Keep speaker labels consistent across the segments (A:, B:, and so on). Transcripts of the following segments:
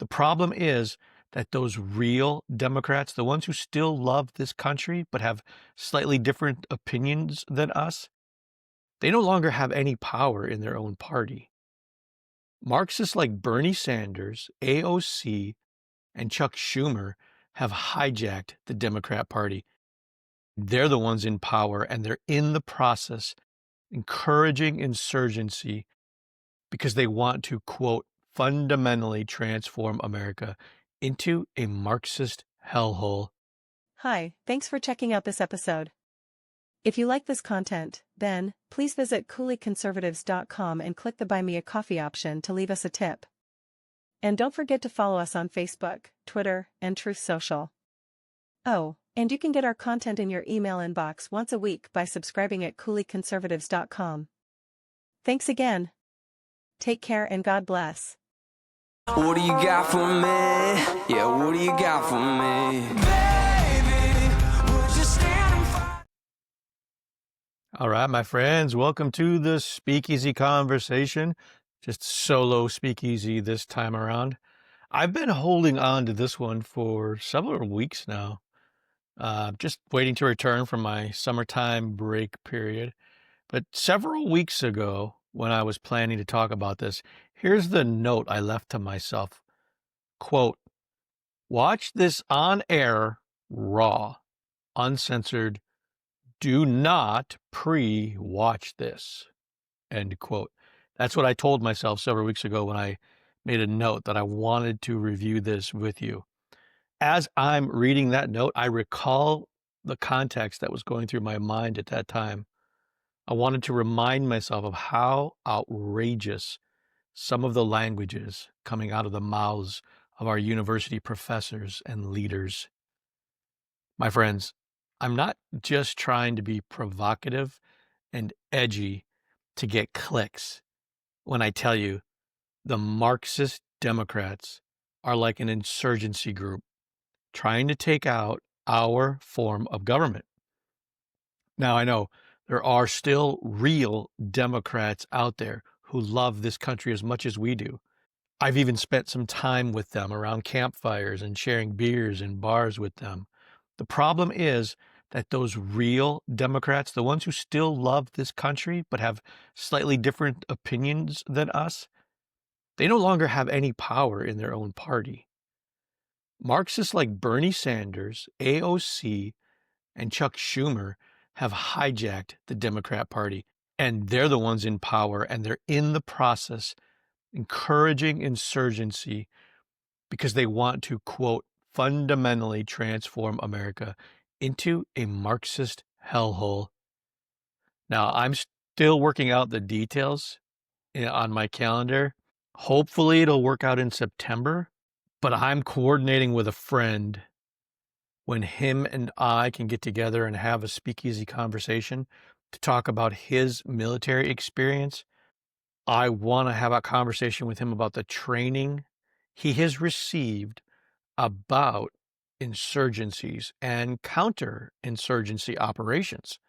A: The problem is that those real Democrats, the ones who still love this country but have slightly different opinions than us, they no longer have any power in their own party. Marxists like Bernie Sanders, AOC, and Chuck Schumer have hijacked the Democrat Party. They're the ones in power, and they're in the process encouraging insurgency because they want to, quote, fundamentally transform America into a Marxist hellhole.
B: Hi, thanks for checking out this episode. If you like this content, then please visit cooleyconservatives.com and click the Buy Me a Coffee option to leave us a tip. And don't forget to follow us on Facebook, Twitter, and Truth Social. Oh, and you can get our content in your email inbox once a week by subscribing at cooleyconservatives.com. Thanks again. Take care and God bless.
C: What do you got for me? Yeah, what do you got for me? Baby, would you stand and fight?
A: All right, my friends, welcome to the Speakeasy conversation. Just solo Speakeasy this time around. I've been holding on to this one for several weeks now. Just waiting to return from my summertime break period. But several weeks ago, when I was planning to talk about this, here's the note I left to myself. Quote, watch this on air, raw, uncensored. Do not pre-watch this. End quote. That's what I told myself several weeks ago when I made a note that I wanted to review this with you. As I'm reading that note, I recall the context that was going through my mind at that time. I wanted to remind myself of how outrageous some of the language is coming out of the mouths of our university professors and leaders. My friends, I'm not just trying to be provocative and edgy to get clicks when I tell you the Marxist Democrats are like an insurgency group trying to take out our form of government. Now, I know there are still real Democrats out there who love this country as much as we do. I've even spent some time with them around campfires and sharing beers in bars with them. The problem is that those real Democrats, the ones who still love this country but have slightly different opinions than us, they no longer have any power in their own party. Marxists like Bernie Sanders, AOC, and Chuck Schumer have hijacked the Democrat Party, and they're the ones in power, and they're in the process encouraging insurgency because they want to, quote, fundamentally transform America into a Marxist hellhole. Now, I'm still working out the details on my calendar. Hopefully it'll work out in September, but I'm coordinating with a friend when him and I can get together and have a speakeasy conversation to talk about his military experience. I want to have a conversation with him about the training he has received about insurgencies and counterinsurgency operations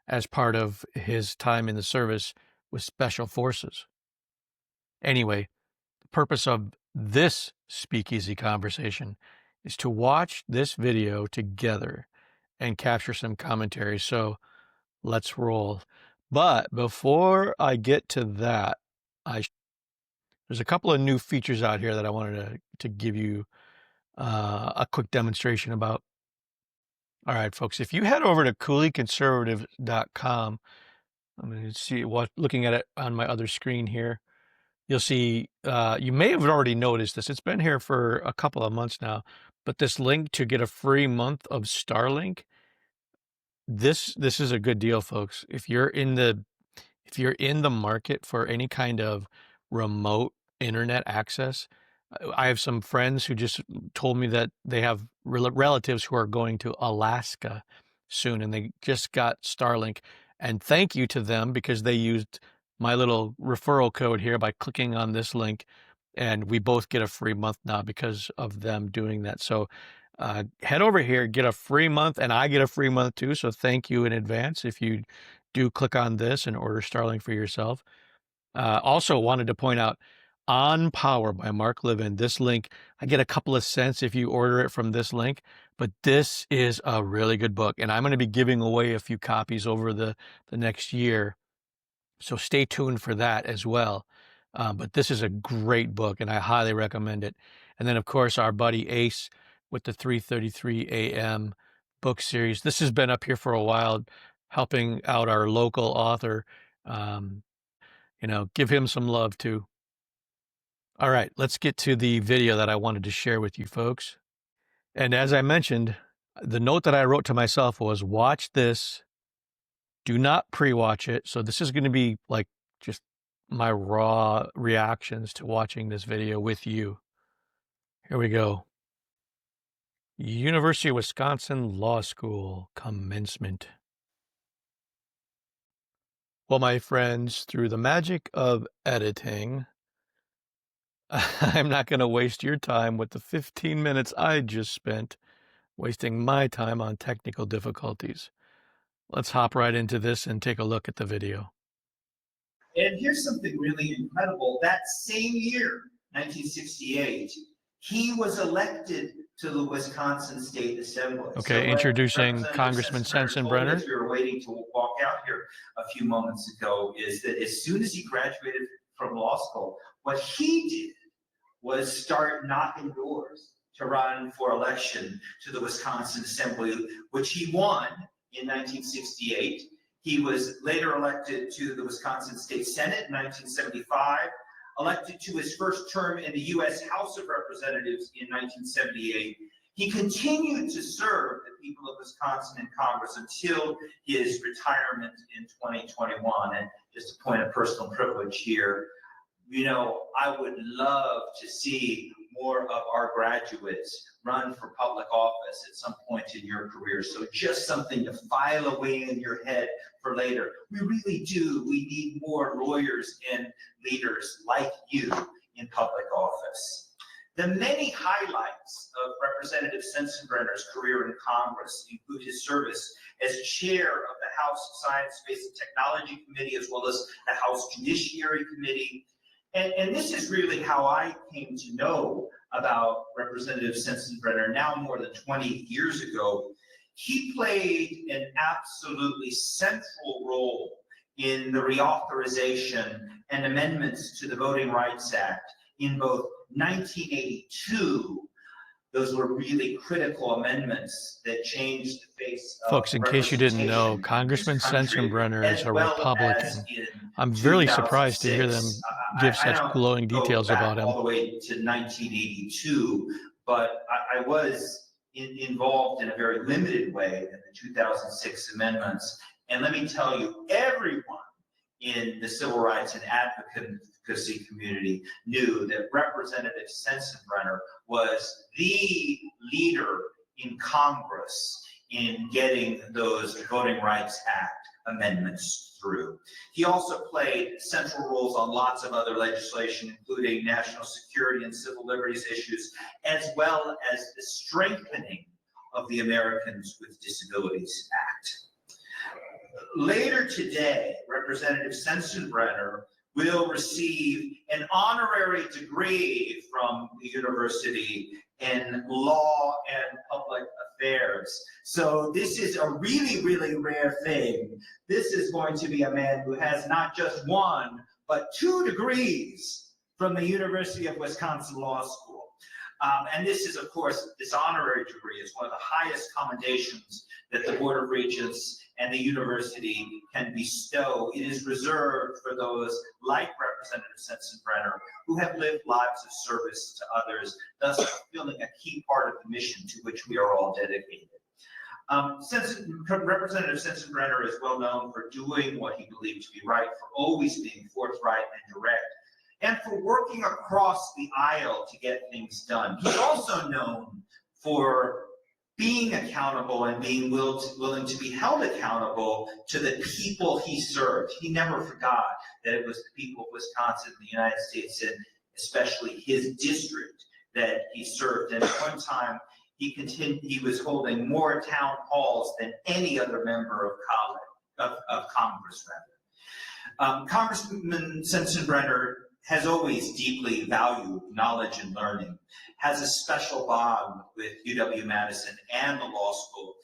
A: as part of his time in the service with special forces. Anyway, the purpose of this speakeasy conversation is to watch this video together and capture some commentary. So let's roll. But before I get to that, there's a couple of new features out here that I wanted to give you a quick demonstration about. All right, folks, if you head over to cooleyconservatives.com, I'm going to see looking at it on my other screen here. You'll see, you may have already noticed this. It's been here for a couple of months now, but this link to get a free month of Starlink, this is a good deal, folks. If you're in the market for any kind of remote internet access, I have some friends who just told me that they have relatives who are going to Alaska soon, and they just got Starlink. And thank you to them because they used my little referral code here by clicking on this link, and we both get a free month now because of them doing that. So head over here, get a free month, and I get a free month too. So thank you in advance if you do click on this and order Starlink for yourself. Also wanted to point out, On Power by Mark Levin. This link, I get a couple of cents if you order it from this link, but this is a really good book, and I'm going to be giving away a few copies over the next year, so stay tuned for that as well. But this is a great book, and I highly recommend it. And then, of course, our buddy Ace with the 3:33 a.m. book series. This has been up here for a while, helping out our local author. Give him some love too. All right, let's get to the video that I wanted to share with you folks. And as I mentioned, the note that I wrote to myself was, watch this, do not pre-watch it. So this is going to be like just my raw reactions to watching this video with you. Here we go. University of Wisconsin Law School commencement. Well, my friends, through the magic of editing, I'm not going to waste your time with the 15 minutes I just spent wasting my time on technical difficulties. Let's hop right into this and take a look at the video.
D: And here's something really incredible. That same year, 1968, he was elected to the Wisconsin State Assembly.
A: Okay,
D: so
A: introducing Congressman Sensenbrenner.
D: As we were waiting to walk out here a few moments ago, is that as soon as he graduated from law school, what he did was start knocking doors to run for election to the Wisconsin Assembly, which he won in 1968. He was later elected to the Wisconsin State Senate in 1975, elected to his first term in the U.S. House of Representatives in 1978. He continued to serve the people of Wisconsin in Congress until his retirement in 2021. And just a point of personal privilege here, I would love to see more of our graduates run for public office at some point in your career. So just something to file away in your head for later. We really do. We need more lawyers and leaders like you in public office. The many highlights of Representative Sensenbrenner's career in Congress include his service as chair of the House Science, Space, and Technology Committee, as well as the House Judiciary Committee. And this is really how I came to know about Representative Sensenbrenner now more than 20 years ago. He played an absolutely central role in the reauthorization and amendments to the Voting Rights Act in both 1982. Those were really critical amendments that changed the face of
A: Folks, in case you didn't know, Congressman Sensenbrenner is a Republican. I'm really surprised to hear them give such glowing details about him.
D: All the way to 1982, but I was involved in a very limited way in the 2006 amendments. And let me tell you, everyone in the civil rights and advocacy community knew that Representative Sensenbrenner was the leader in Congress in getting those Voting Rights Act amendments through. He also played central roles on lots of other legislation, including national security and civil liberties issues, as well as the strengthening of the Americans with Disabilities Act. Later today, Representative Sensenbrenner will receive an honorary degree from the university in law and public affairs. So this is a really, really rare thing. This is going to be a man who has not just one, but 2 degrees from the University of Wisconsin Law School. And this is, of course, this honorary degree is one of the highest commendations that the Board of Regents and the university can bestow. It is reserved for those like Representative Sensenbrenner who have lived lives of service to others, thus fulfilling a key part of the mission to which we are all dedicated. Representative Sensenbrenner is well known for doing what he believed to be right, for always being forthright and direct, and for working across the aisle to get things done. He's also known for being accountable and being willing to be held accountable to the people he served. He never forgot that it was the people of Wisconsin, the United States, and especially his district that he served. And at one time, he was holding more town halls than any other member of Congress, rather. Congressman Sensenbrenner has always deeply valued knowledge and learning, has a special bond with UW-Madison and the law school.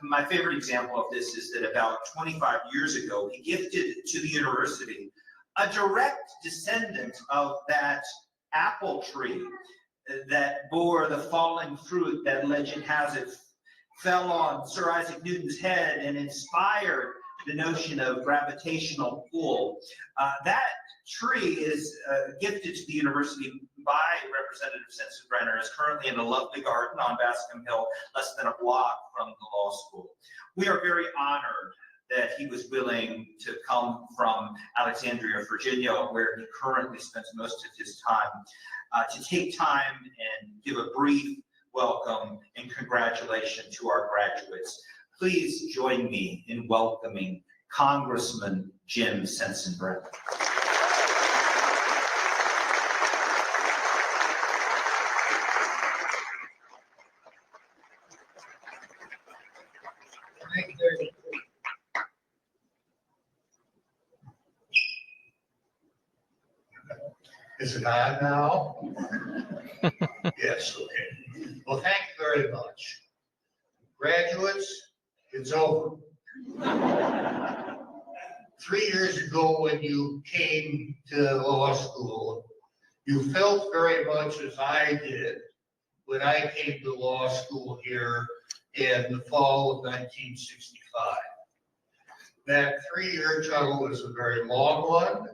D: My favorite example of this is that about 25 years ago, he gifted to the university a direct descendant of that apple tree that bore the falling fruit that legend has it fell on Sir Isaac Newton's head and inspired the notion of gravitational pull. That tree is gifted to the university by Representative Sensenbrenner. Is currently in a lovely garden on Bascom Hill, less than a block from the law school. We are very honored that he was willing to come from Alexandria, Virginia, where he currently spends most of his time, to take time and give a brief welcome and congratulations to our graduates. Please join me in welcoming Congressman Jim Sensenbrenner.
E: Thank you very much. Is it on now? Yes, okay. Well, thank you very much. Graduates, it's over. 3 years ago when you came to law school, you felt very much as I did when I came to law school here in the fall of 1965. That 3-year tunnel is a very long one.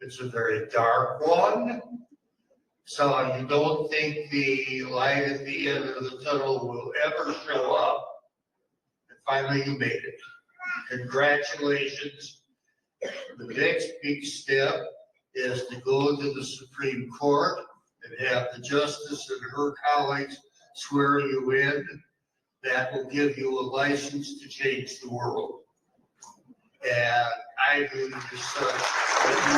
E: It's a very dark one. So you don't think the light at the end of the tunnel will ever show up. And finally you made it. Congratulations. The next big step is to go to the Supreme Court and have the justice and her colleagues swear you in. That will give you a license to change the world. And I believe as such that you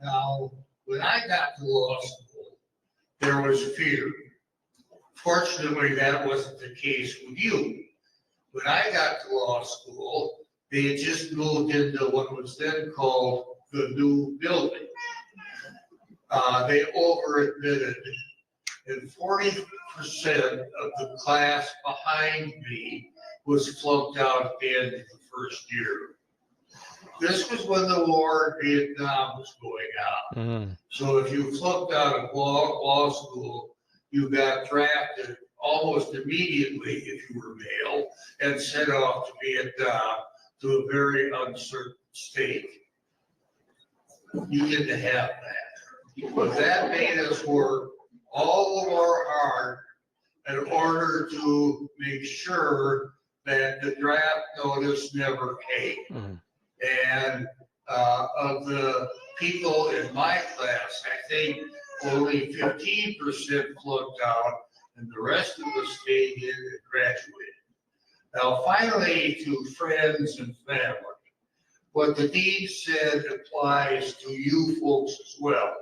E: will. Now, when I got to law school, there was fear. Fortunately, that wasn't the case with you. When I got to law school, they had just moved into what was then called the new building. They over-admitted, and 40% of the class behind me was flunked out at the end of the first year. This was when the war in Vietnam was going on. So if you flunked out of law school, you got drafted almost immediately if you were male and sent off to Vietnam to a very uncertain state. You didn't have that. But that made us work all of our heart in order to make sure that the draft notice never came. And of the people in my class, I think only 15% flunked out, and the rest of us stayed in and graduated. Now, finally, to friends and family, what the dean said applies to you folks as well.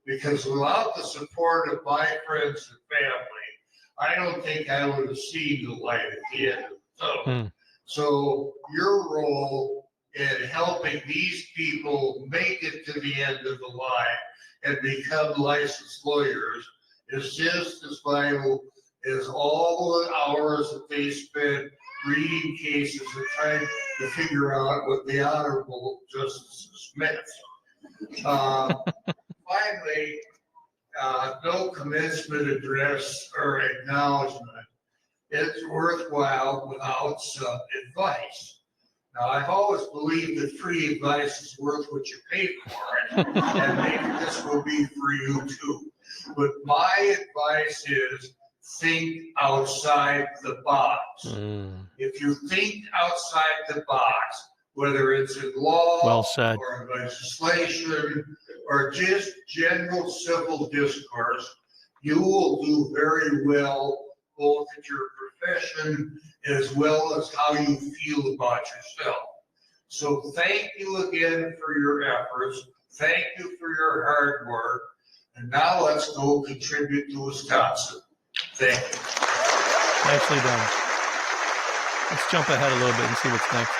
E: Because without the support of my friends and family, I don't think I would have seen the light at the end of the tunnel. So your role in helping these people make it to the end of the line and become licensed lawyers is just as vital as all the hours that they spent reading cases and trying to figure out what the honorable justices meant. Finally, no commencement address or acknowledgement. It's worthwhile without some advice. Now, I've always believed that free advice is worth what you pay for it, and maybe this will be for you too. But my advice is think outside the box. If you think outside the box, whether it's in law
A: Well said.
E: or in legislation or just general civil discourse, you will do very well both at your profession as well as how you feel about yourself. So thank you again for your efforts. Thank you for your hard work. And now let's go contribute to Wisconsin. Thank you.
A: Nicely done. Let's jump ahead a little bit and see what's next.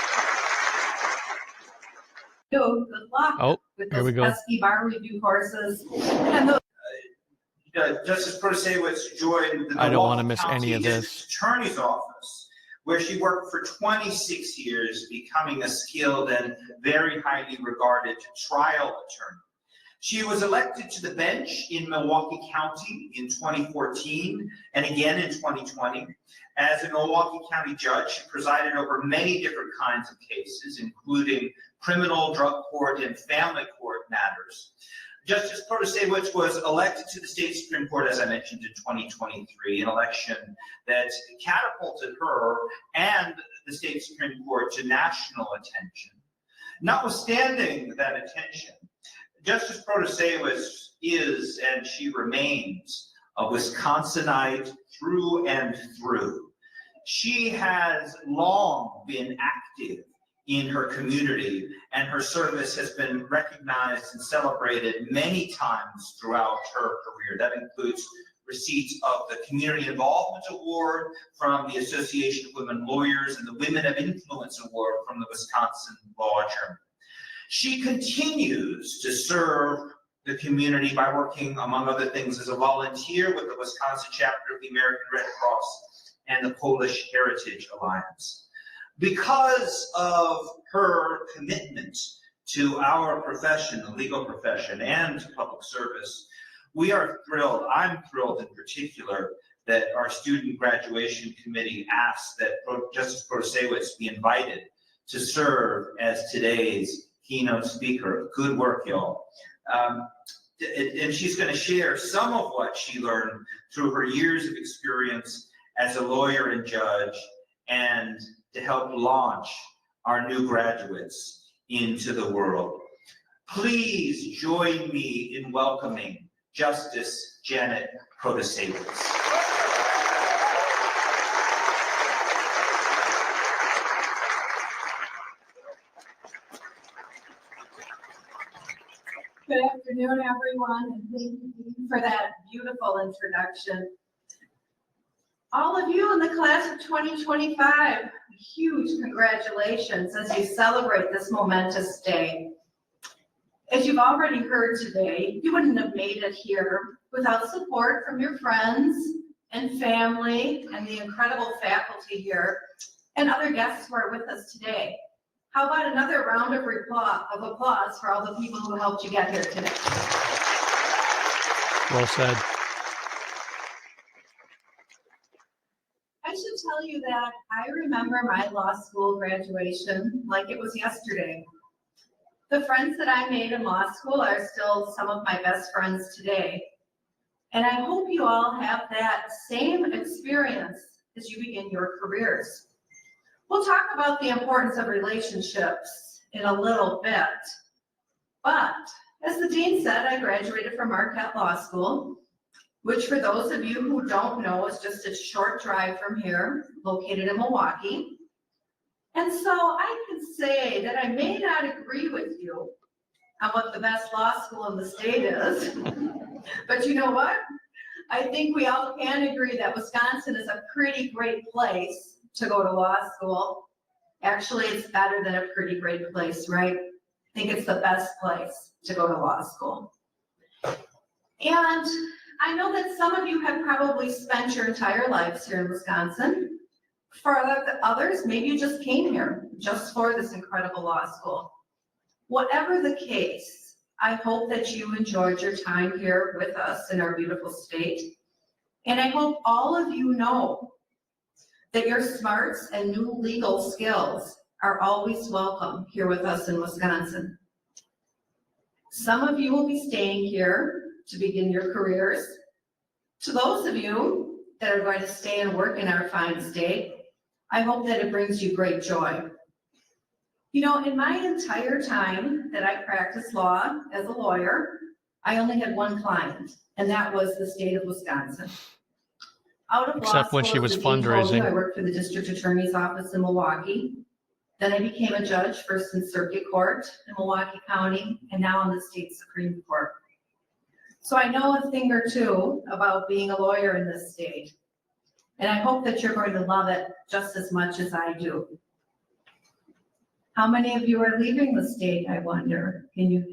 F: Good luck
A: Oh,
F: with
A: here
F: those
A: we go.
F: pesky bar review courses. And those
D: Justice Protasiewicz joined the
A: I don't wanna
D: Milwaukee
A: miss any
D: County
A: of this.
D: District Attorney's Office, where she worked for 26 years, becoming a skilled and very highly regarded trial attorney. She was elected to the bench in Milwaukee County in 2014 and again in 2020. As a Milwaukee County judge, she presided over many different kinds of cases, including criminal, drug court, and family court matters. Justice Protasiewicz was elected to the state Supreme Court, as I mentioned, in 2023, an election that catapulted her and the state Supreme Court to national attention. Notwithstanding that attention, Justice Protasiewicz is, and she remains, a Wisconsinite through and through. She has long been active in her community, and her service has been recognized and celebrated many times throughout her career. That includes receipts of the Community Involvement Award from the Association of Women Lawyers and the Women of Influence Award from the Wisconsin Law Journal. She continues to serve the community by working, among other things, as a volunteer with the Wisconsin chapter of the American Red Cross and the Polish Heritage Alliance. Because of her commitment to our profession, the legal profession, and to public service, we are thrilled, I'm thrilled in particular, that our student graduation committee asked that Justice Protasiewicz be invited to serve as today's keynote speaker. Good work, y'all. And she's going to share some of what she learned through her years of experience as a lawyer and judge, and to help launch our new graduates into the world. Please join me in welcoming Justice Janet Protasiewicz.
F: Good afternoon, everyone, and thank you for that beautiful introduction. All of you in the class of 2025, huge congratulations as you celebrate this momentous day. As you've already heard today, you wouldn't have made it here without support from your friends and family and the incredible faculty here and other guests who are with us today. How about another round of applause for all the people who helped you get here today?
A: Well said.
F: I should tell you that I remember my law school graduation like it was yesterday. The friends that I made in law school are still some of my best friends today. And I hope you all have that same experience as you begin your careers. We'll talk about the importance of relationships in a little bit. But as the dean said, I graduated from Marquette Law School, which for those of you who don't know is just a short drive from here, located in Milwaukee. And so I can say that I may not agree with you on what the best law school in the state is, but you know what? I think we all can agree that Wisconsin is a pretty great place to go to law school. Actually, it's better than a pretty great place, right? I think it's the best place to go to law school. And I know that some of you have probably spent your entire lives here in Wisconsin. For others, maybe you just came here just for this incredible law school. Whatever the case, I hope that you enjoyed your time here with us in our beautiful state. And I hope all of you know that your smarts and new legal skills are always welcome here with us in Wisconsin. Some of you will be staying here to begin your careers. To those of you that are going to stay and work in our fine state, I hope that it brings you great joy. You know, in my entire time that I practiced law as a lawyer, I only had one client, and that was the state of Wisconsin. Out of
A: Except
F: law
A: when
F: school,
A: she was
F: as the dean told you,
A: fundraising.
F: I worked for the district attorney's office in Milwaukee. Then I became a judge, first in circuit court in Milwaukee County, and now in the state Supreme Court. So I know a thing or two about being a lawyer in this state. And I hope that you're going to love it just as much as I do. How many of you are leaving the state, I wonder?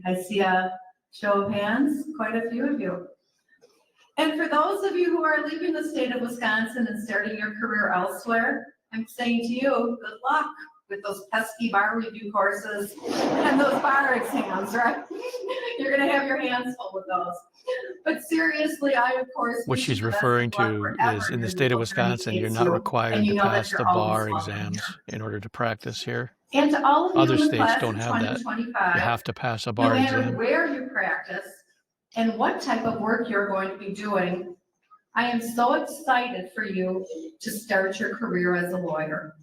F: I see a show of hands, quite a few of you. And for those of you who are leaving the state of Wisconsin and starting your career elsewhere, I'm saying to you, good luck with those pesky bar review courses and those bar exams, right? You're gonna have your hands full with those. But seriously, I of course.
A: What she's referring to is in the state of Wisconsin, you're not required to pass the bar exams in order to practice here.
F: And to all of you
A: Other
F: in the
A: states
F: class
A: don't
F: of
A: have that.
F: 2025,
A: You have to pass a
F: no
A: bar
F: matter
A: exam.
F: where you practice and what type of work you're going to be doing, I am so excited for you to start your career as a lawyer.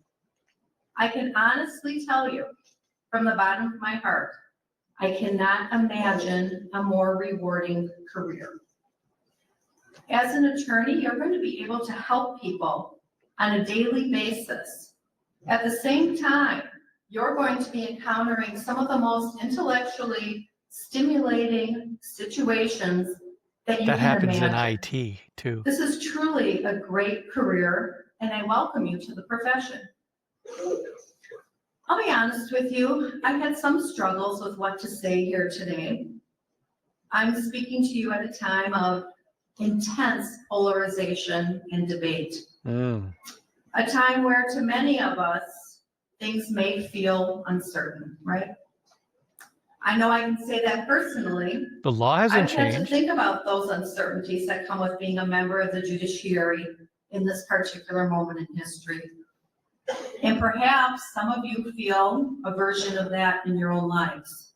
F: I can honestly tell you from the bottom of my heart, I cannot imagine a more rewarding career. As an attorney, you're going to be able to help people on a daily basis. At the same time, you're going to be encountering some of the most intellectually stimulating situations that you
A: That
F: can
A: happens in
F: imagine.
A: IT too.
F: This is truly a great career, and I welcome you to the profession. I'll be honest with you, I've had some struggles with what to say here today. I'm speaking to you at a time of intense polarization and debate. A time where to many of us, things may feel uncertain, right? I know I can say that personally.
A: The law hasn't
F: I've had to
A: changed.
F: think about those uncertainties that come with being a member of the judiciary in this particular moment in history. And perhaps some of you feel a version of that in your own lives.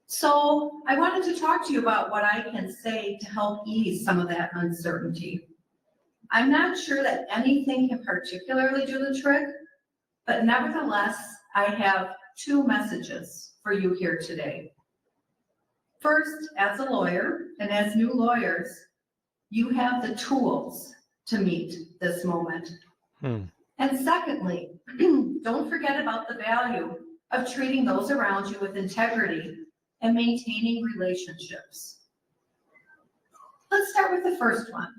F: So I wanted to talk to you about what I can say to help ease some of that uncertainty. I'm not sure that anything can particularly do the trick, but nevertheless, I have two messages for you here today. First, as a lawyer and as new lawyers, you have the tools to meet this moment. And secondly, don't forget about the value of treating those around you with integrity and maintaining relationships. Let's start with the first one.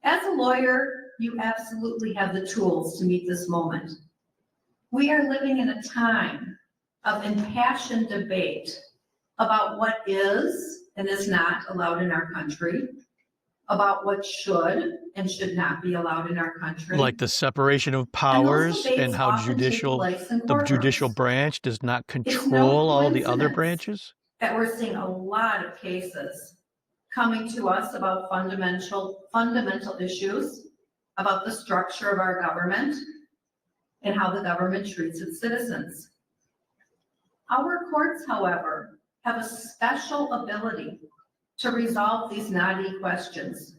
F: As a lawyer, you absolutely have the tools to meet this moment. We are living in a time of impassioned debate about what is and is not allowed in our country, about what should and should not be allowed in our country.
A: Like the separation of powers and how the judicial branch does not control all the other branches.
F: That we're seeing a lot of cases coming to us about fundamental issues, about the structure of our government and how the government treats its citizens. Our courts, however, have a special ability to resolve these knotty questions,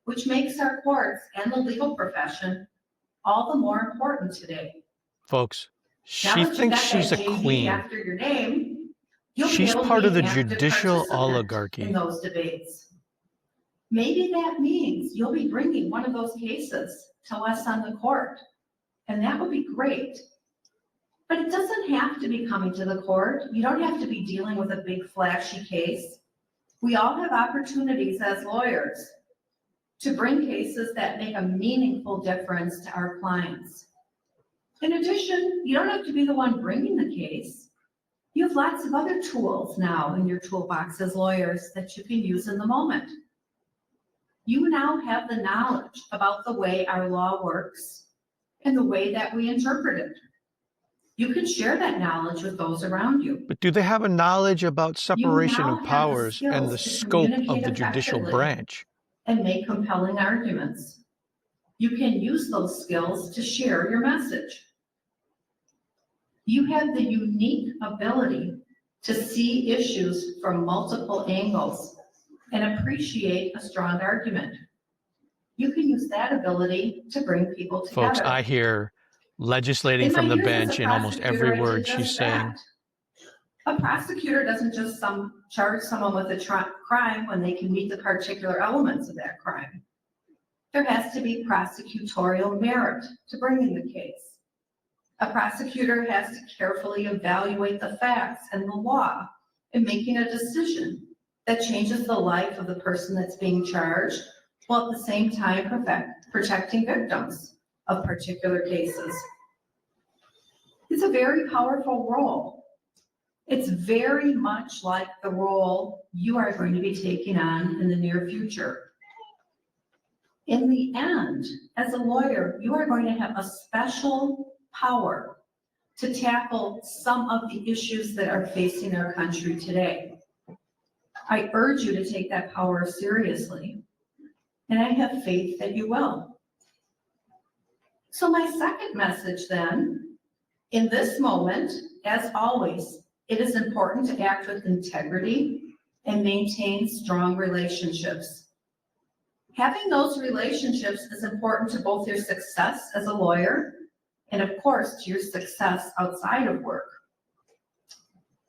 F: which makes our courts and the legal profession all the more important today.
A: Folks, she thinks she's a queen.
F: After your name,
A: she's part of the judicial oligarchy.
F: In those debates. Maybe that means you'll be bringing one of those cases to us on the court, and that would be great. But it doesn't have to be coming to the court. You don't have to be dealing with a big flashy case. We all have opportunities as lawyers to bring cases that make a meaningful difference to our clients. In addition, you don't have to be the one bringing the case. You have lots of other tools now in your toolbox as lawyers that you can use in the moment. You now have the knowledge about the way our law works and the way that we interpret it. You can share that knowledge with those around you.
A: But do they have a knowledge about separation of powers and the scope of the judicial branch?
F: And make compelling arguments. You can use those skills to share your message. You have the unique ability to see issues from multiple angles and appreciate a strong argument. You can use that ability to bring people together.
A: Folks, I hear legislating from the bench in almost every word she's saying.
F: A prosecutor doesn't just charge someone with a crime when they can meet the particular elements of that crime. There has to be prosecutorial merit to bringing the case. A prosecutor has to carefully evaluate the facts and the law in making a decision that changes the life of the person that's being charged, while at the same time protecting victims of particular cases. It's a very powerful role. It's very much like the role you are going to be taking on in the near future. In the end, as a lawyer, you are going to have a special power to tackle some of the issues that are facing our country today. I urge you to take that power seriously, and I have faith that you will. So my second message then, in this moment, as always, it is important to act with integrity and maintain strong relationships. Having those relationships is important to both your success as a lawyer and, of course, to your success outside of work.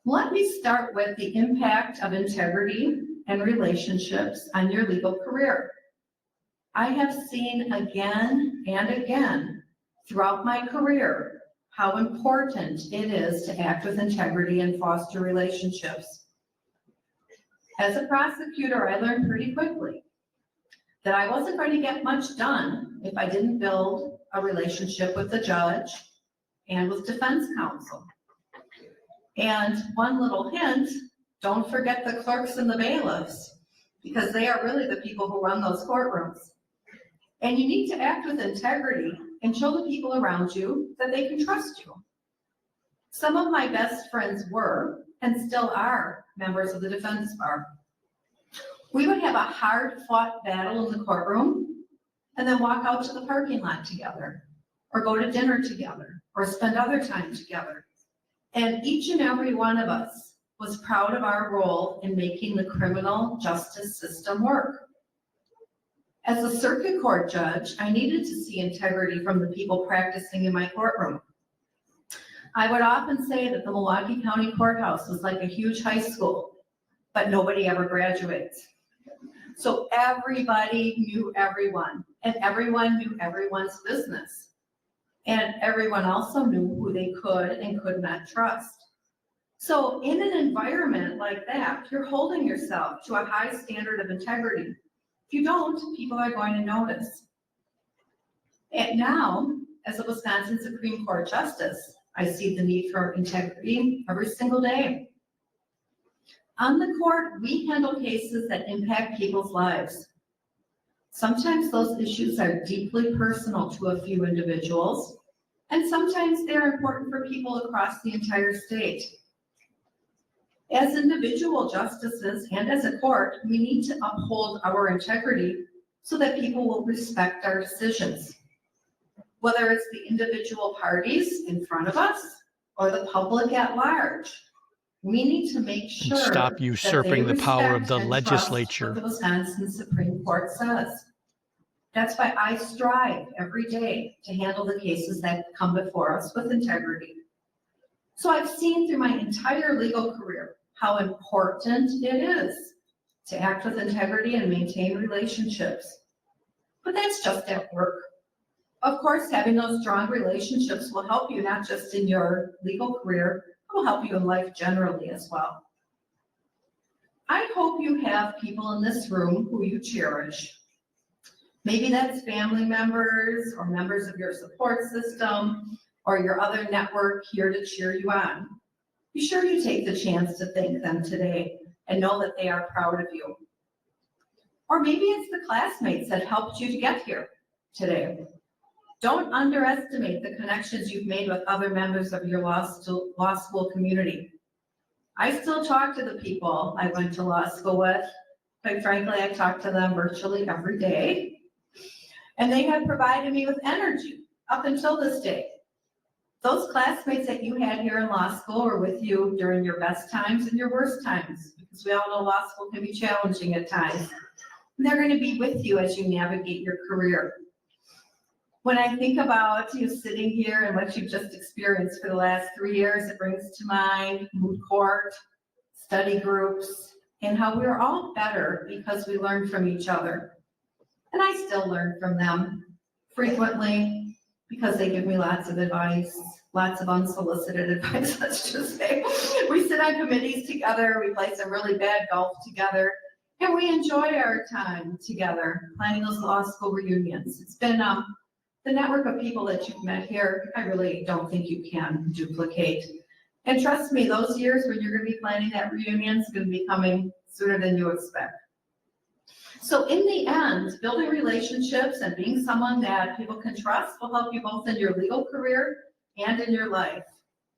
F: Let me start with the impact of integrity and relationships on your legal career. I have seen again and again throughout my career how important it is to act with integrity and foster relationships. As a prosecutor, I learned pretty quickly that I wasn't going to get much done if I didn't build a relationship with the judge and with defense counsel. And one little hint, don't forget the clerks and the bailiffs, because they are really the people who run those courtrooms. And you need to act with integrity and show the people around you that they can trust you. Some of my best friends were, and still are, members of the defense bar. We would have a hard-fought battle in the courtroom and then walk out to the parking lot together, or go to dinner together, or spend other time together. And each and every one of us was proud of our role in making the criminal justice system work. As a circuit court judge, I needed to see integrity from the people practicing in my courtroom. I would often say that the Milwaukee County Courthouse was like a huge high school, but nobody ever graduates. So everybody knew everyone, and everyone knew everyone's business. And everyone also knew who they could and could not trust. So in an environment like that, you're holding yourself to a high standard of integrity. If you don't, people are going to notice. And now, as a Wisconsin Supreme Court Justice, I see the need for integrity every single day. On the court, we handle cases that impact people's lives. Sometimes those issues are deeply personal to a few individuals, and sometimes they're important for people across the entire state. As individual justices and as a court, we need to uphold our integrity so that people will respect our decisions. Whether it's the individual parties in front of us or the public at large, we need to make sure
A: Stop usurping the power of the legislature.
F: what the Wisconsin Supreme Court says. That's why I strive every day to handle the cases that come before us with integrity. So I've seen through my entire legal career how important it is to act with integrity and maintain relationships. But that's just at work. Of course, having those strong relationships will help you not just in your legal career, it will help you in life generally as well. I hope you have people in this room who you cherish. Maybe that's family members or members of your support system or your other network here to cheer you on. Be sure you take the chance to thank them today and know that they are proud of you. Or maybe it's the classmates that helped you to get here today. Don't underestimate the connections you've made with other members of your law school community. I still talk to the people I went to law school with. Quite frankly, I talk to them virtually every day. And they have provided me with energy up until this day. Those classmates that you had here in law school were with you during your best times and your worst times, because we all know law school can be challenging at times. And they're going to be with you as you navigate your career. When I think about you sitting here and what you've just experienced for the last 3 years, it brings to mind moot court, study groups, and how we're all better because we learn from each other. And I still learn from them frequently because they give me lots of advice, lots of unsolicited advice, let's just say. We sit on committees together, we play some really bad golf together, and we enjoy our time together, planning those law school reunions. It's been The network of people that you've met here, I really don't think you can duplicate. And trust me, those years when you're going to be planning that reunion is going to be coming sooner than you expect. So in the end, building relationships and being someone that people can trust will help you both in your legal career and in your life.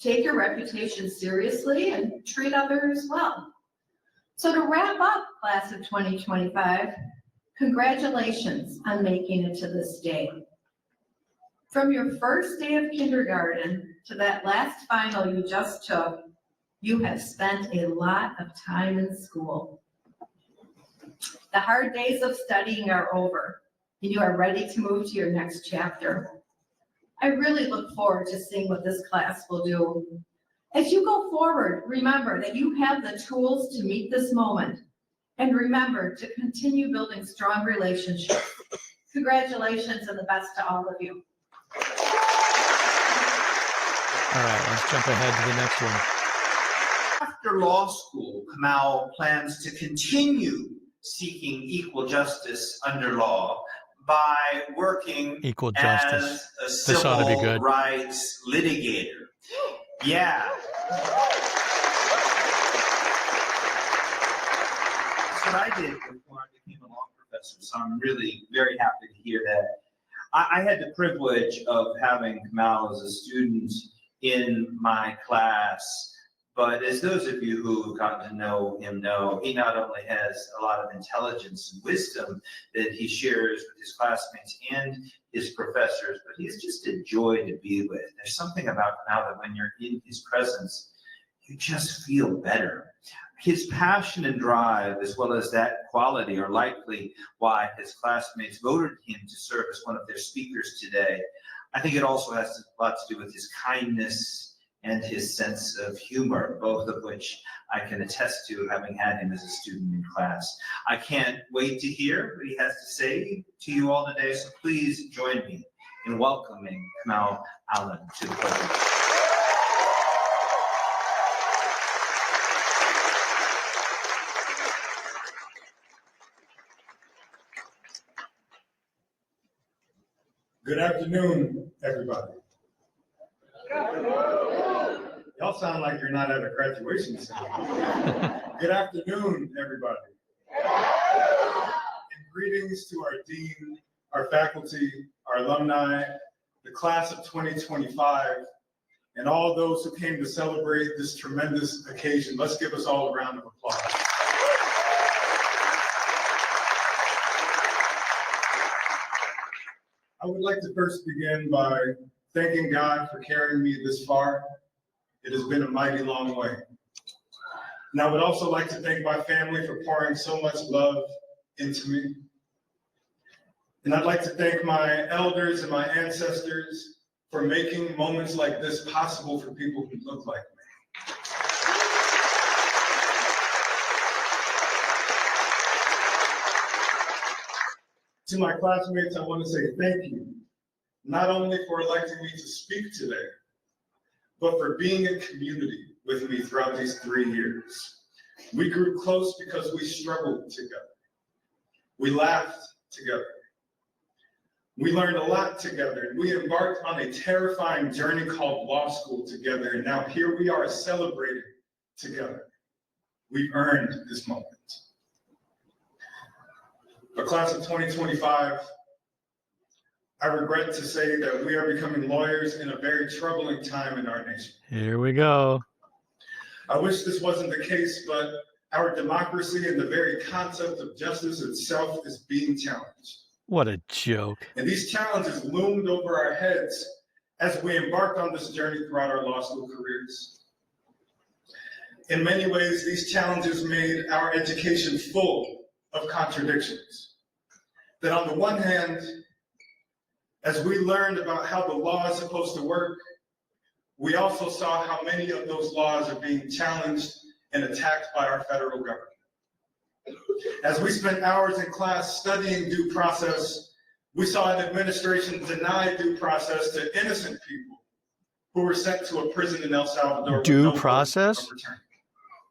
F: Take your reputation seriously and treat others well. So to wrap up, class of 2025, congratulations on making it to this day. From your first day of kindergarten to that last final you just took, you have spent a lot of time in school. The hard days of studying are over, and you are ready to move to your next chapter. I really look forward to seeing what this class will do. As you go forward, remember that you have the tools to meet this moment, and remember to continue building strong relationships. Congratulations and the best to all of you.
A: All right, let's jump ahead to the next one.
D: After law school, Kamau plans to continue seeking equal justice under law by working
A: Equal justice.
D: as a
A: This ought to be
D: civil
A: good.
D: rights litigator. Yeah. That's what I did before I became a law professor, so I'm really very happy to hear that. I had the privilege of having Kamau as a student in my class, but as those of you who have gotten to know him know, he not only has a lot of intelligence and wisdom that he shares with his classmates and his professors, but he's just a joy to be with. There's something about Kamau that when you're in his presence, you just feel better. His passion and drive, as well as that quality, are likely why his classmates voted him to serve as one of their speakers today. I think it also has a lot to do with his kindness and his sense of humor, both of which I can attest to having had him as a student in class. I can't wait to hear what he has to say to you all today, so please join me in welcoming Kamau Allen to the podium.
G: Good afternoon, everybody. Y'all sound like you're not at a graduation ceremony. Good afternoon, everybody. And greetings to our dean, our faculty, our alumni, the class of 2025, and all those who came to celebrate this tremendous occasion. Let's give us all a round of applause. I would like to first begin by thanking God for carrying me this far. It has been a mighty long way. And I would also like to thank my family for pouring so much love into me. And I'd like to thank my elders and my ancestors for making moments like this possible for people who look like me. To my classmates, I want to say thank you, not only for electing me to speak today, but for being in community with me throughout these 3 years. We grew close because we struggled together. We laughed together. We learned a lot together, and we embarked on a terrifying journey called law school together, and now here we are celebrating together. We've earned this moment. The class of 2025, I regret to say that we are becoming lawyers in a very troubling time in our nation.
A: Here we go.
G: I wish this wasn't the case, but our democracy and the very concept of justice itself is being challenged.
A: What a joke.
G: And these challenges loomed over our heads as we embarked on this journey throughout our law school careers. In many ways, these challenges made our education full of contradictions. That on the one hand, as we learned about how the law is supposed to work, we also saw how many of those laws are being challenged and attacked by our federal government. As we spent hours in class studying due process, we saw an administration deny due process to innocent people who were sent to a prison in El Salvador.
A: Due
G: with no
A: process?
G: hope of return.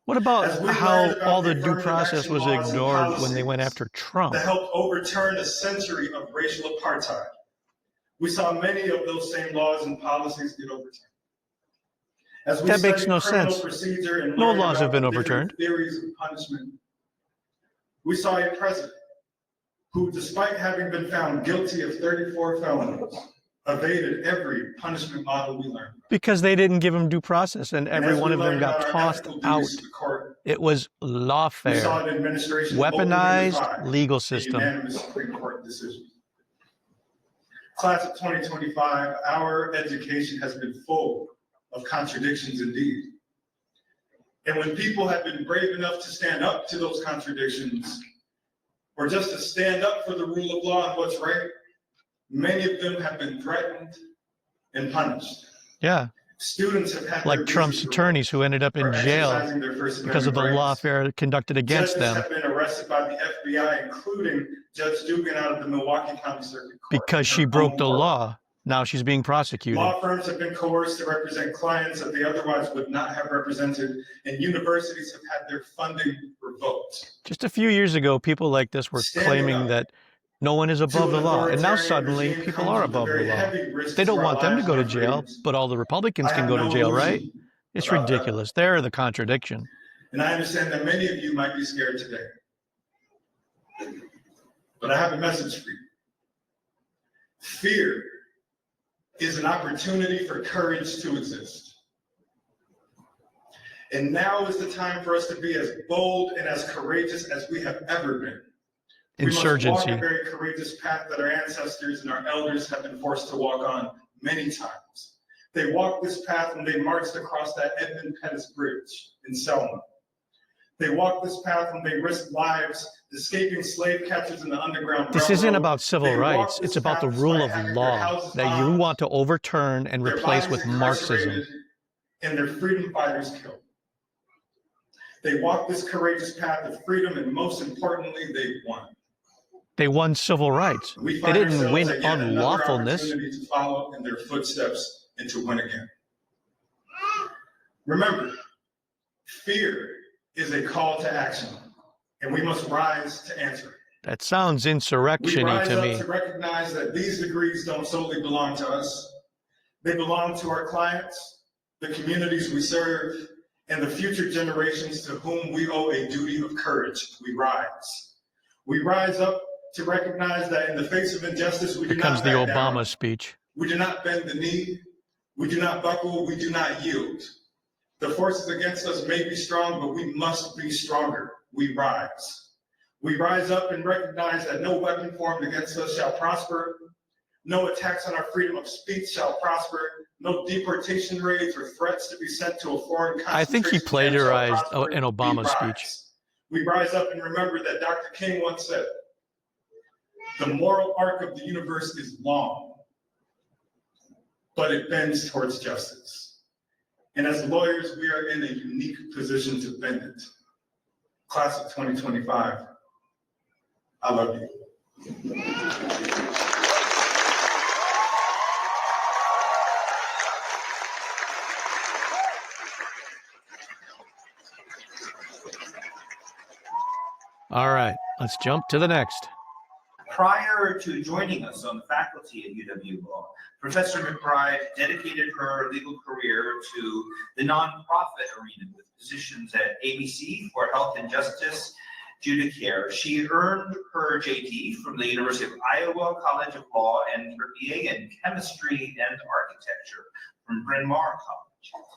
A: What about
G: As we learned
A: how
G: about
A: all the
G: the
A: due
G: affirmative
A: process
G: action
A: was
G: laws and
A: ignored when they went
G: policies
A: after Trump?
G: that helped overturn a century of racial apartheid? We saw many of those same laws and policies get overturned. As we
A: That makes
G: studied
A: no
G: criminal
A: sense.
G: procedure and
A: No
G: learned
A: laws have
G: about
A: been
G: the different
A: overturned.
G: theories of punishment, we saw a president who, despite having been found guilty of 34 felonies, evaded every punishment model we learned.
A: Because they didn't give him due process, and every
G: as
A: one
G: we
A: of them
G: learned
A: got
G: about our
A: tossed
G: ethical
A: out.
G: duties to the court,
A: It was
G: we saw
A: lawfare,
G: an administration openly
A: weaponized
G: defy
A: legal
G: a
A: system.
G: unanimous Supreme Court decision. Class of 2025, our education has been full of contradictions indeed. And when people have been brave enough to stand up to those contradictions, or just to stand up for the rule of law and what's right, many of them have been threatened and punished.
A: Yeah,
G: Students have had
A: like
G: their
A: Trump's
G: visas
A: attorneys who ended up in
G: revoked for
A: jail
G: exercising their First
A: because of the
G: Amendment rights.
A: lawfare conducted against
G: Judges
A: them
G: have been arrested by the FBI, including Judge Dugan out of the Milwaukee County Circuit Court.
A: because she
G: her
A: broke
G: home
A: the
G: court.
A: law. Now she's being prosecuted.
G: Law firms have been coerced to represent clients that they otherwise would not have represented, and universities have had their funding revoked.
A: Just a few years ago, people like this were
G: Standing
A: claiming
G: up
A: that no one is
G: to
A: above
G: an
A: the law. And now
G: authoritarian
A: suddenly
G: regime
A: people
G: comes
A: are
G: with a
A: above the
G: very
A: law.
G: heavy risk
A: They don't
G: to our
A: want them to
G: lives
A: go
G: and
A: to
G: our
A: jail,
G: freedoms.
A: but all the Republicans
G: I
A: can
G: have
A: go to
G: no
A: jail, right?
G: illusion
A: It's
G: about that.
A: ridiculous. They're the contradiction.
G: And I understand that many of you might be scared today. But I have a message for you. Fear is an opportunity for courage to exist. And now is the time for us to be as bold and as courageous as we have ever been. We must walk
A: Insurgency.
G: a very courageous path that our ancestors and our elders have been forced to walk on many times. They walked this path when they marched across that Edmund Pettus Bridge in Selma. They walked this path when they risked lives escaping slave catchers in the Underground
A: This
G: Railroad.
A: isn't about civil
G: They
A: rights.
G: walked
A: It's
G: this
A: about the
G: path
A: rule
G: despite
A: of
G: having their
A: law
G: houses
A: that you
G: bombed,
A: want to overturn and
G: their
A: replace
G: bodies
A: with Marxism.
G: incarcerated, and their freedom fighters killed. They walked this courageous path of freedom, and most importantly, they won.
A: They won civil rights.
G: We
A: They
G: find
A: didn't
G: ourselves
A: win
G: at yet another
A: unlawfulness.
G: opportunity to follow in their footsteps and to win again. Remember, fear is a call to action, and we must rise to answer it.
A: That sounds
G: We
A: insurrection-y
G: rise
A: to
G: up
A: me.
G: to recognize that these degrees don't solely belong to us. They belong to our clients, the communities we serve, and the future generations to whom we owe a duty of courage. We rise. We rise up to recognize that in the face of injustice, we do
A: Here comes
G: not
A: the
G: back
A: Obama
G: down.
A: speech.
G: We do not bend the knee. We do not buckle. We do not yield. The forces against us may be strong, but we must be stronger. We rise. We rise up and recognize that no weapon formed against us shall prosper. No attacks on our freedom of speech shall prosper. No deportation raids or threats to be sent to a foreign concentration
A: I think he
G: camp shall
A: plagiarized
G: prosper.
A: an Obama
G: We rise.
A: speech.
G: We rise up and remember that Dr. King once said, "The moral arc of the universe is long, but it bends towards justice." And as lawyers, we are in a unique position to bend it. Class of 2025, I love you.
A: All right, let's jump to the next.
D: Prior to joining us on the faculty at UW Law, Professor McBride dedicated her legal career to the nonprofit arena with positions at ABC for Health and Justice, Judicial. She earned her JD from the University of Iowa College of Law and her BA in Chemistry and Architecture from Bryn Mawr College.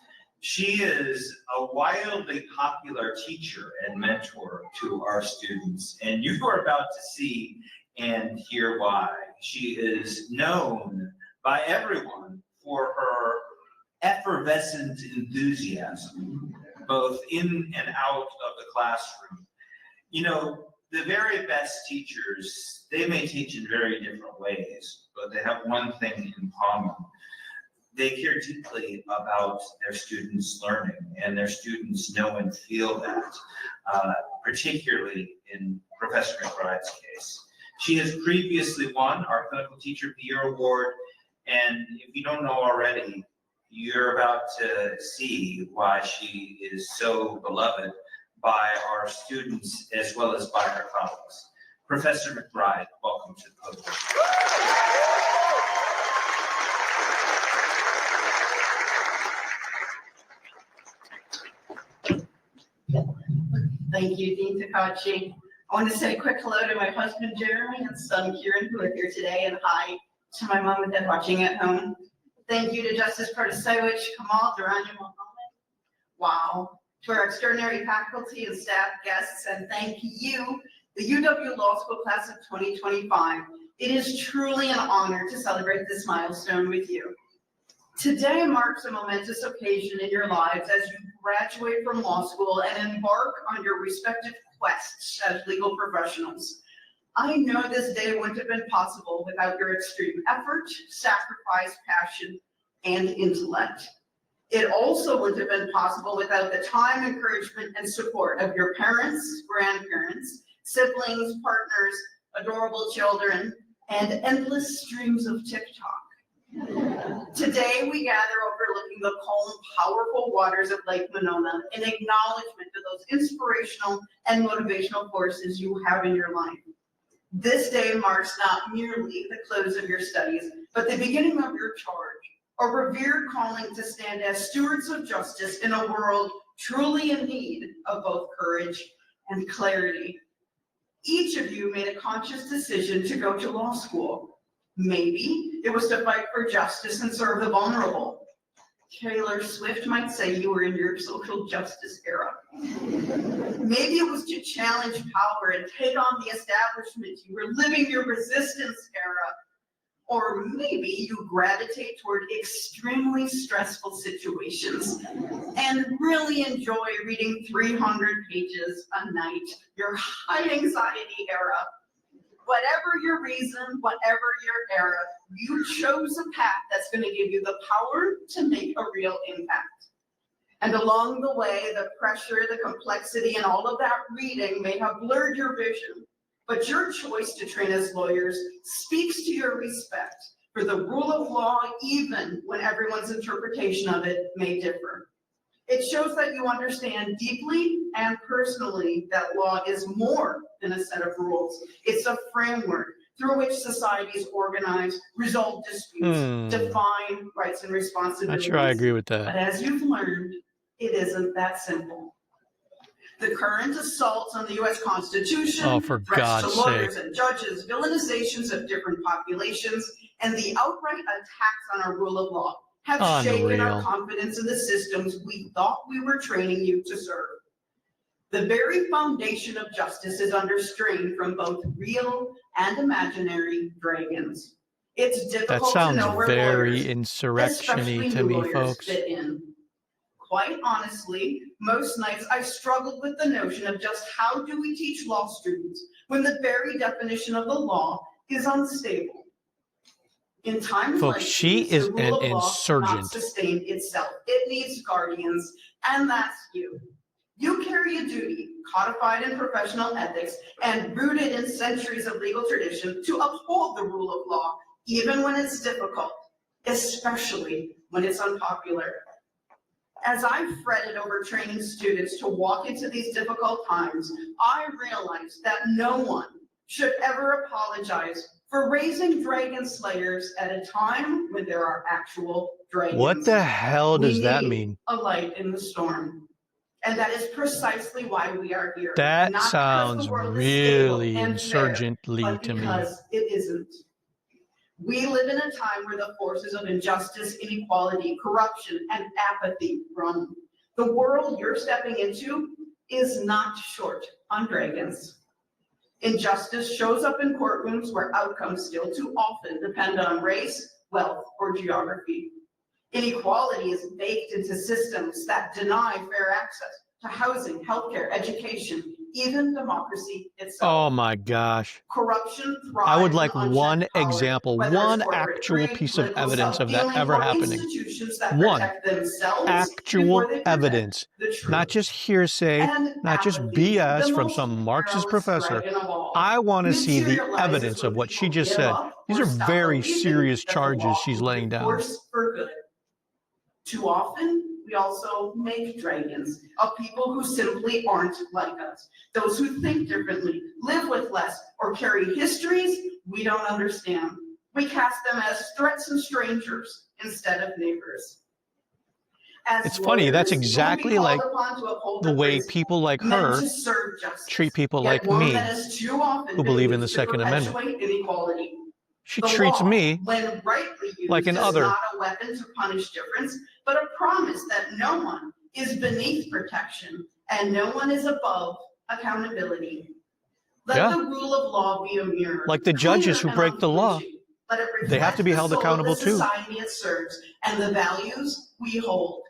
D: She is a wildly popular teacher and mentor to our students, and you are about to see and hear why. She is known by everyone for her effervescent enthusiasm, both in and out of the classroom. You know, the very best teachers, they may teach in very different ways, but they have one thing in common. They care deeply about their students' learning, and their students know and feel that, particularly in Professor McBride's case. She has previously won our Clinical Teacher of the Year award, and if you don't know already, you're about to see why she is so beloved by our students as well as by her colleagues. Professor McBride, welcome to the podium.
F: Thank you, Dean Takachi. I want to say a quick hello to my husband, Jeremy, and son, Kieran, who are here today, and hi to my mom and dad watching at home. Thank you to Justice Protasevich, Kamal, Duranya Mohammed. Wow. To our extraordinary faculty and staff guests, and thank you, the UW Law School class of 2025. It is truly an honor to celebrate this milestone with you. Today marks a momentous occasion in your lives as you graduate from law school and embark on your respective quests as legal professionals. I know this day wouldn't have been possible without your extreme effort, sacrifice, passion, and intellect. It also wouldn't have been possible without the time, encouragement, and support of your parents, grandparents, siblings, partners, adorable children, and endless streams of TikTok. Today, we gather overlooking the calm, powerful waters of Lake Monona in acknowledgement of those inspirational and motivational forces you have in your life. This day marks not merely the close of your studies, but the beginning of your charge, a revered calling to stand as stewards of justice in a world truly in need of both courage and clarity. Each of you made a conscious decision to go to law school. Maybe it was to fight for justice and serve the vulnerable. Taylor Swift might say you were in your social justice era. Maybe it was to challenge power and take on the establishment. You were living your resistance era. Or maybe you gravitate toward extremely stressful situations and really enjoy reading 300 pages a night, your high anxiety era. Whatever your reason, whatever your era, you chose a path that's going to give you the power to make a real impact. And along the way, the pressure, the complexity, and all of that reading may have blurred your vision, but your choice to train as lawyers speaks to your respect for the rule of law, even when everyone's interpretation of it may differ. It shows that you understand deeply and personally that law is more than a set of rules. It's a framework through which societies organize, resolve disputes, define rights and responsibilities.
A: Not sure I agree with
F: But
A: that.
F: as you've learned, it isn't that simple. The current assaults on the U.S. Constitution,
A: Oh, for
F: threats
A: God's
F: to lawyers
A: sake.
F: and judges, villainizations of different populations, and the outright attacks on our rule of law have shaken our
A: Unreal.
F: confidence in the systems we thought we were training you to serve. The very foundation of justice is under strain from both real and imaginary dragons. It's
A: That
F: difficult to
A: sounds
F: know where
A: very
F: lawyers,
A: insurrection-y
F: especially
A: to
F: new
A: me,
F: lawyers,
A: folks.
F: fit in. Quite honestly, most nights I've struggled with the notion of just how do we teach law students when the very definition of the law is unstable. In times
A: Folks,
F: like
A: she
F: these,
A: is
F: the
A: an
F: rule of law cannot
A: insurgent.
F: sustain itself. It needs guardians, and that's you. You carry a duty codified in professional ethics and rooted in centuries of legal tradition to uphold the rule of law, even when it's difficult, especially when it's unpopular. As I fretted over training students to walk into these difficult times, I realized that no one should ever apologize for raising dragon slayers at a time when there are actual dragons.
A: What the hell does that
F: We need
A: mean?
F: a light in the storm. And that is precisely why we are here.
A: That
F: Not because
A: sounds
F: the world is stable
A: really
F: and fair,
A: insurgently
F: but
A: to me.
F: because it isn't. We live in a time where the forces of injustice, inequality, corruption, and apathy run. The world you're stepping into is not short on dragons. Injustice shows up in courtrooms where outcomes still too often depend on race, wealth, or geography. Inequality is baked into systems that deny fair access to housing, healthcare, education, even democracy itself.
A: Oh my gosh.
F: Corruption thrives
A: I would
F: in
A: like
F: unchecked
A: one
F: power,
A: example,
F: whether it's
A: one
F: corporate
A: actual
F: greed,
A: piece of
F: political
A: evidence of that
F: self-dealing,
A: ever
F: or
A: happening.
F: institutions that
A: One
F: protect themselves
A: actual
F: before they protect
A: evidence,
F: the truth.
A: not just hearsay,
F: And
A: not just
F: apathy,
A: BS
F: the
A: from
F: most
A: some Marxist
F: perilous
A: professor.
F: drag of all,
A: I want to see the
F: materializes
A: evidence
F: when
A: of what she
F: people
A: just
F: give
A: said.
F: up
A: These
F: or
A: are
F: stop
A: very
F: believing
A: serious
F: that the
A: charges
F: law
A: she's
F: can
A: laying
F: be
A: down.
F: forced for good. Too often, we also make dragons of people who simply aren't like us. Those who think differently, live with less, or carry histories we don't understand. We cast them as threats and strangers instead of neighbors. as
A: It's funny, that's
F: lawyers, you will be
A: exactly
F: called
A: like
F: upon to uphold
A: the way
F: principle
A: people like
F: meant
A: her
F: to serve justice,
A: treat people
F: yet
A: like
F: one
A: me
F: that has too often
A: who
F: been
A: believe in the
F: used to
A: Second Amendment.
F: perpetuate inequality.
A: She
F: The
A: treats
F: law,
A: me
F: when rightly
A: like
F: used,
A: an
F: is
A: other.
F: not a weapon to punish difference, but a promise that no one is beneath protection and no one is above accountability. Let
A: Yeah.
F: the rule of law be a mirror,
A: Like the judges
F: clear
A: who
F: and
A: break the law,
F: unflinching. Let it
A: they have
F: reflect
A: to be
F: the
A: held
F: soul of
A: accountable
F: the
A: too.
F: society it serves and the values we hold.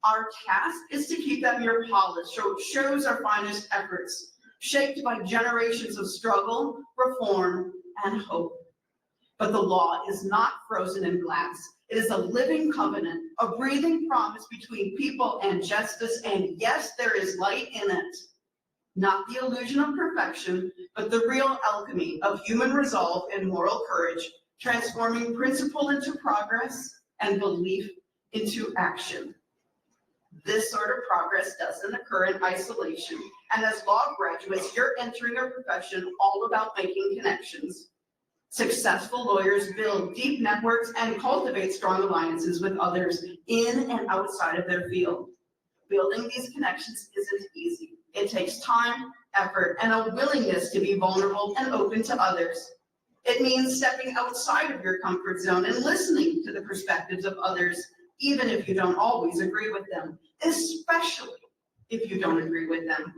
F: Our task is to keep that mirror polished so it shows our finest efforts, shaped by generations of struggle, reform, and hope. But the law is not frozen in glass. It is a living covenant, a breathing promise between people and justice, and yes, there is light in it. Not the illusion of perfection, but the real alchemy of human resolve and moral courage, transforming principle into progress and belief into action. This sort of progress doesn't occur in isolation, and as law graduates, you're entering a profession all about making connections. Successful lawyers build deep networks and cultivate strong alliances with others in and outside of their field. Building these connections isn't easy. It takes time, effort, and a willingness to be vulnerable and open to others. It means stepping outside of your comfort zone and listening to the perspectives of others, even if you don't always agree with them, especially if you don't agree with them.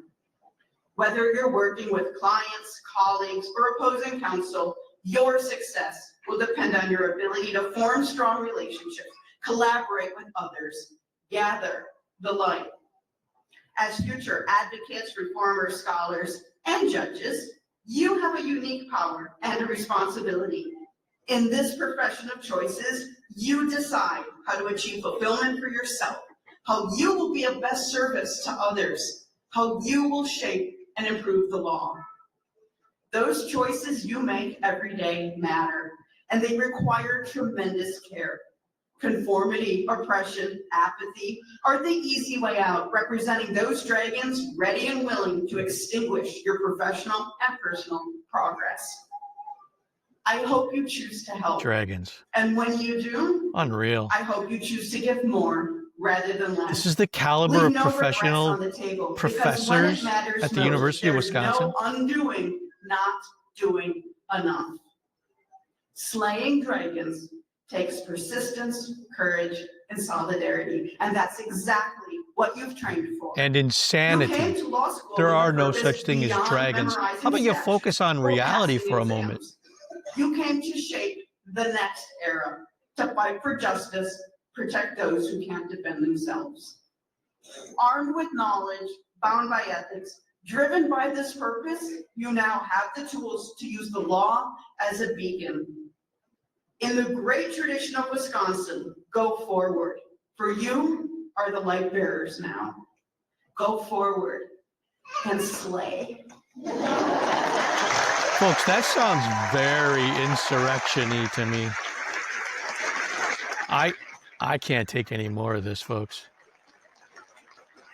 F: Whether you're working with clients, colleagues, or opposing counsel, your success will depend on your ability to form strong relationships, collaborate with others, gather the light. As future advocates, reformers, scholars, and judges, you have a unique power and a responsibility. In this profession of choices, you decide how to achieve fulfillment for yourself, how you will be of best service to others, how you will shape and improve the law. Those choices you make every day matter, and they require tremendous care. Conformity, oppression, apathy are the easy way out, representing those dragons ready and willing to extinguish your professional and personal progress. I hope you choose to help.
A: Dragons.
F: And when you do,
A: Unreal.
F: I hope you choose to give more rather than less.
A: This is the caliber
F: Leave
A: of
F: no regrets
A: professional
F: on the table, because when it
A: professors
F: matters
A: at the
F: most,
A: University of
F: there's
A: Wisconsin.
F: no undoing not doing enough. Slaying dragons takes persistence, courage, and solidarity, and that's exactly what you've trained for.
A: And
F: You
A: insanity.
F: came to law school
A: There
F: with a
A: are no
F: purpose
A: such thing as
F: beyond
A: dragons.
F: memorizing
A: How about you
F: statutes
A: focus on
F: or
A: reality
F: passing
A: for a
F: exams.
A: moment?
F: You came to shape the next era, to fight for justice, protect those who can't defend themselves. Armed with knowledge, bound by ethics, driven by this purpose, you now have the tools to use the law as a beacon. In the great tradition of Wisconsin, go forward. For you are the light bearers now. Go forward and slay.
A: Folks, that sounds very insurrection-y to me. I can't take any more of this, folks.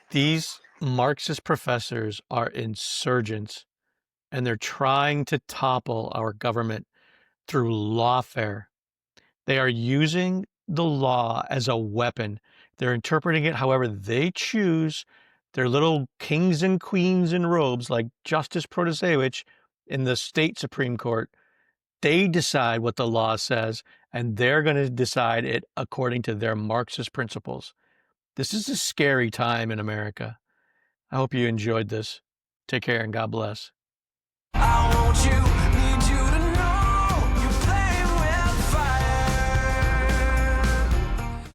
A: These Marxist professors are insurgents, and they're trying to topple our government through lawfare. They are using the law as a weapon. They're interpreting it however they choose. They're little kings and queens in robes like Justice Protasevich in the state Supreme Court. They decide what the law says, and they're going to decide it according to their Marxist principles. This is a scary time in America. I hope you enjoyed this. Take care and God bless.
C: I want you